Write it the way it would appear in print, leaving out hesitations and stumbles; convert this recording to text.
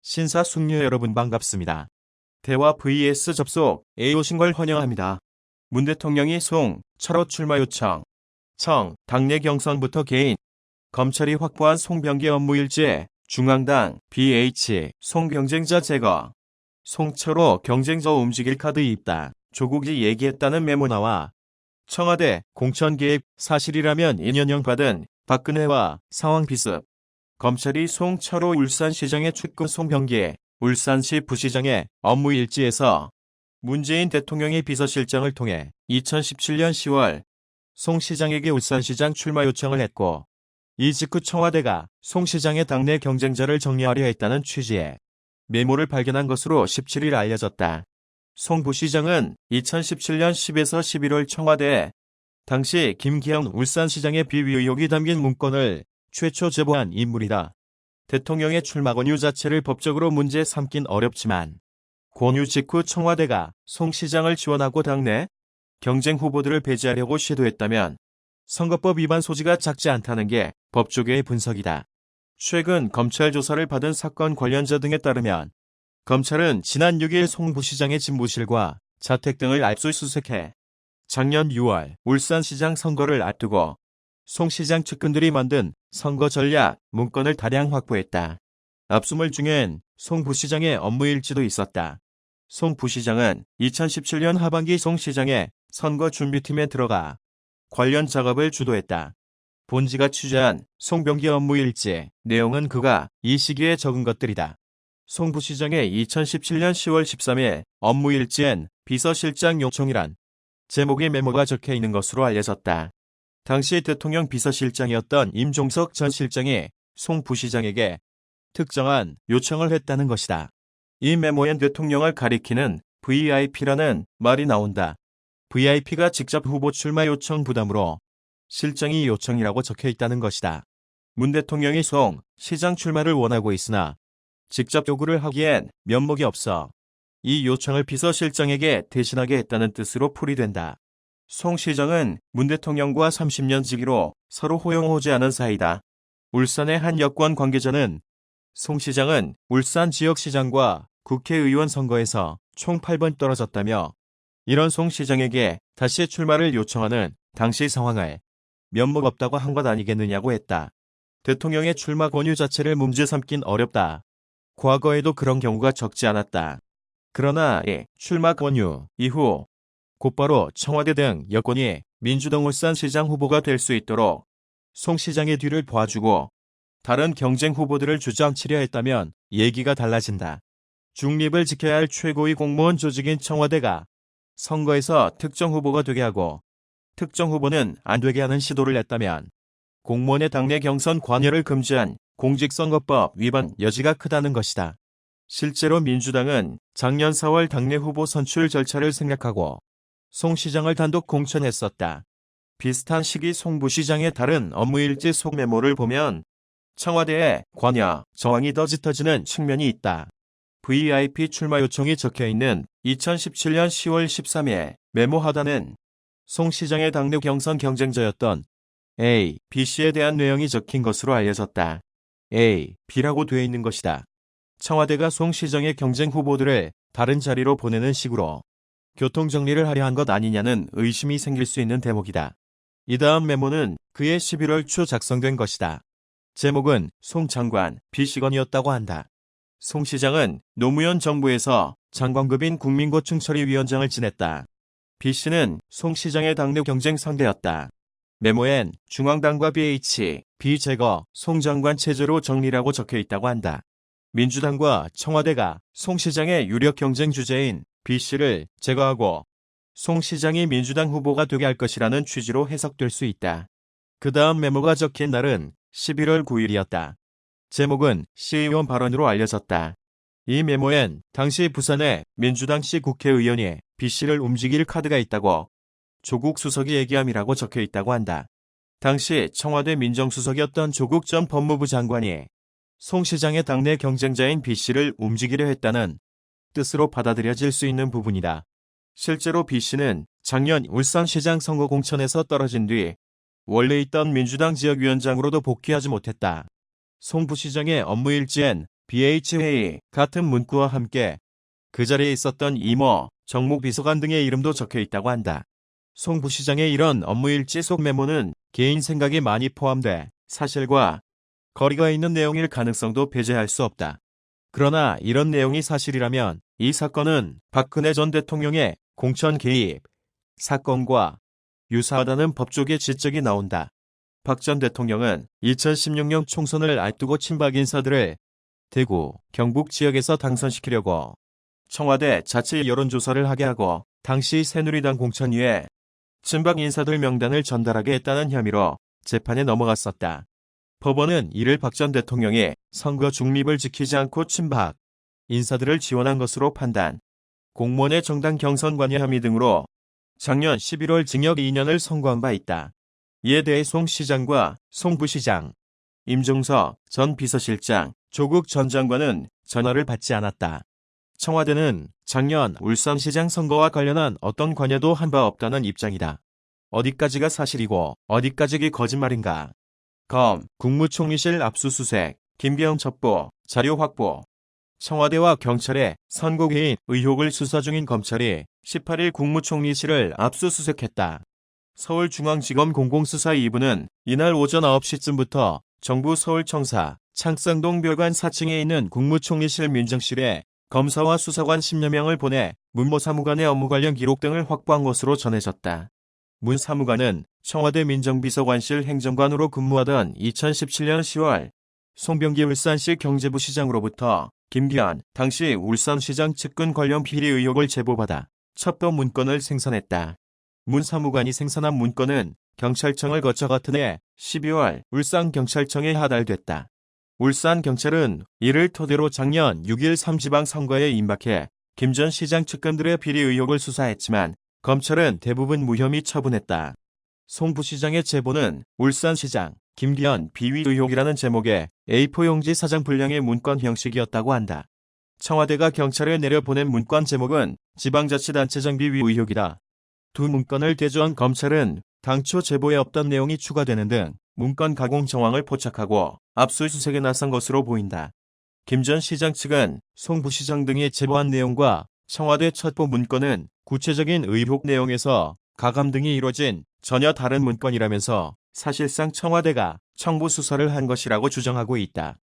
신사숙녀 여러분 반갑습니다. 대화 vs 접속에 오신 걸 환영합니다. 문 대통령이 송, 철호 출마 요청. 청, 당내 경선부터 개인. 검찰이 확보한 송병기 업무일지, 중앙당, BH, 송 경쟁자 제거. 송철호 경쟁자 움직일 카드 입다. 조국이 얘기했다는 메모 나와. 청와대, 공천 개입, 사실이라면 인연형 받은 박근혜와 상황 비습. 검찰이 송철호 울산시장의 측근 송병기, 울산시 부시장의 업무 일지에서 문재인 대통령의 비서실장을 통해 2017년 10월 송 시장에게 울산시장 출마 요청을 했고, 이 직후 청와대가 송 시장의 당내 경쟁자를 정리하려 했다는 취지의 메모를 발견한 것으로 17일 알려졌다. 송 부시장은 2017년 10에서 11월 청와대에 당시 김기현 울산시장의 비위 의혹이 담긴 문건을 최초 제보한 인물이다. 대통령의 출마 권유 자체를 법적으로 문제 삼긴 어렵지만 권유 직후 청와대가 송 시장을 지원하고 당내 경쟁 후보들을 배제하려고 시도했다면 선거법 위반 소지가 작지 않다는 게 법조계의 분석이다. 최근 검찰 조사를 받은 사건 관련자 등에 따르면 검찰은 지난 6일 송 부시장의 집무실과 자택 등을 압수수색해 작년 6월 울산시장 선거를 앞두고 송 시장 측근들이 만든 선거 전략 문건을 다량 확보했다. 압수물 중엔 송 부시장의 업무 일지도 있었다. 송 부시장은 2017년 하반기 송 시장의 선거 준비팀에 들어가 관련 작업을 주도했다. 본지가 취재한 송병기 업무 일지 내용은 그가 이 시기에 적은 것들이다. 송 부시장의 2017년 10월 13일 업무 일지엔 비서실장 요청이란 제목의 메모가 적혀 있는 것으로 알려졌다. 당시 대통령 비서실장이었던 임종석 전 실장이 송 부시장에게 특정한 요청을 했다는 것이다. 이 메모엔 대통령을 가리키는 VIP라는 말이 나온다. VIP가 직접 후보 출마 요청 부담으로 실장이 요청이라고 적혀 있다는 것이다. 문 대통령이 송 시장 출마를 원하고 있으나 직접 요구를 하기엔 면목이 없어 이 요청을 비서실장에게 대신하게 했다는 뜻으로 풀이된다. 송 시장은 문 대통령과 30년 지기로 서로 호용호재하는 사이다. 울산의 한 여권 관계자는 송 시장은 울산 지역시장과 국회의원 선거에서 총 8번 떨어졌다며 이런 송 시장에게 다시 출마를 요청하는 당시 상황을 면목 없다고 한 것 아니겠느냐고 했다. 대통령의 출마 권유 자체를 문제 삼긴 어렵다. 과거에도 그런 경우가 적지 않았다. 그러나 출마 권유 이후 곧바로 청와대 등 여권이 민주당 울산시장 후보가 될 수 있도록 송 시장의 뒤를 봐주고 다른 경쟁 후보들을 주저앉히려 했다면 얘기가 달라진다. 중립을 지켜야 할 최고위 공무원 조직인 청와대가 선거에서 특정 후보가 되게 하고 특정 후보는 안 되게 하는 시도를 했다면 공무원의 당내 경선 관여를 금지한 공직선거법 위반 여지가 크다는 것이다. 실제로 민주당은 작년 4월 당내 후보 선출 절차를 생략하고 송 시장을 단독 공천했었다. 비슷한 시기 송 부시장의 다른 업무일지 속 메모를 보면 청와대의 관여, 저항이 더 짙어지는 측면이 있다. VIP 출마 요청이 적혀있는 2017년 10월 13일 메모 하단은 송 시장의 당내 경선 경쟁자였던 A, B씨에 대한 내용이 적힌 것으로 알려졌다. A, B라고 되어 있는 것이다. 청와대가 송 시장의 경쟁 후보들을 다른 자리로 보내는 식으로 교통정리를 하려 한 것 아니냐는 의심이 생길 수 있는 대목이다. 이 다음 메모는 그해 11월 초 작성된 것이다. 제목은 송 장관 B씨건이었다고 한다. 송 시장은 노무현 정부에서 장관급인 국민고충처리위원장을 지냈다. B씨는 송 시장의 당내 경쟁 상대였다. 메모엔 중앙당과 BH, B 제거, 송 장관 체제로 정리라고 적혀 있다고 한다. 민주당과 청와대가 송 시장의 유력 경쟁 주제인 B씨를 제거하고 송 시장이 민주당 후보가 되게 할 것이라는 취지로 해석될 수 있다. 그 다음 메모가 적힌 날은 11월 9일이었다. 제목은 시의원 발언으로 알려졌다. 이 메모엔 당시 부산의 민주당시 국회의원이 B씨를 움직일 카드가 있다고 조국 수석이 얘기함이라고 적혀 있다고 한다. 당시 청와대 민정수석이었던 조국 전 법무부 장관이 송 시장의 당내 경쟁자인 B씨를 움직이려 했다는 뜻으로 받아들여질 수 있는 부분이다. 실제로 B씨는 작년 울산시장 선거 공천에서 떨어진 뒤 원래 있던 민주당 지역위원장으로도 복귀하지 못했다. 송 부시장의 업무 일지엔 BH회의 같은 문구와 함께 그 자리에 있었던 이모, 정무 비서관 등의 이름도 적혀 있다고 한다. 송 부시장의 이런 업무일지 속 메모는 개인 생각이 많이 포함돼 사실과 거리가 있는 내용일 가능성도 배제할 수 없다. 그러나 이런 내용이 사실이라면 이 사건은 박근혜 전 대통령의 공천 개입 사건과 유사하다는 법조계 지적이 나온다. 박 전 대통령은 2016년 총선을 앞두고 친박 인사들을 대구, 경북 지역에서 당선시키려고 청와대 자체 여론조사를 하게 하고 당시 새누리당 공천위에 친박 인사들 명단을 전달하게 했다는 혐의로 재판에 넘어갔었다. 법원은 이를 박 전 대통령이 선거 중립을 지키지 않고 친박 인사들을 지원한 것으로 판단, 공무원의 정당 경선 관여 혐의 등으로 작년 11월 징역 2년을 선고한 바 있다. 이에 대해 송 시장과 송 부시장, 임종석 전 비서실장, 조국 전 장관은 전화를 받지 않았다. 청와대는 작년 울산시장 선거와 관련한 어떤 관여도 한 바 없다는 입장이다. 어디까지가 사실이고 어디까지가 거짓말인가? 검, 국무총리실 압수수색, 김기현 첩보, 자료 확보. 청와대와 경찰의 선거 개입 의혹을 수사 중인 검찰이 18일 국무총리실을 압수수색했다. 서울중앙지검 공공수사 2부는 이날 오전 9시쯤부터 정부 서울청사 창상동 별관 4층에 있는 국무총리실 민정실에 검사와 수사관 10여 명을 보내 문모 사무관의 업무 관련 기록 등을 확보한 것으로 전해졌다. 문 사무관은 청와대 민정비서관실 행정관으로 근무하던 2017년 10월 송병기 울산시 경제부 시장으로부터 김기현 당시 울산시장 측근 관련 비리 의혹을 제보받아 첩보 문건을 생산했다. 문 사무관이 생산한 문건은 경찰청을 거쳐 같은 해 12월 울산경찰청에 하달됐다. 울산경찰은 이를 토대로 작년 6일 3지방 선거에 임박해 김 전 시장 측근들의 비리 의혹을 수사했지만 검찰은 대부분 무혐의 처분했다. 송 부시장의 제보는 울산시장 김기현 비위 의혹이라는 제목의 A4 용지 사장 분량의 문건 형식이었다고 한다. 청와대가 경찰에 내려보낸 문건 제목은 지방자치단체 정비위 의혹이다. 두 문건을 대조한 검찰은 당초 제보에 없던 내용이 추가되는 등 문건 가공 정황을 포착하고 압수수색에 나선 것으로 보인다. 김 전 시장 측은 송 부시장 등이 제보한 내용과 청와대 첩보 문건은 구체적인 의혹 내용에서 가감 등이 이뤄진 전혀 다른 문건이라면서 사실상 청와대가 청부 수사를 한 것이라고 주장하고 있다.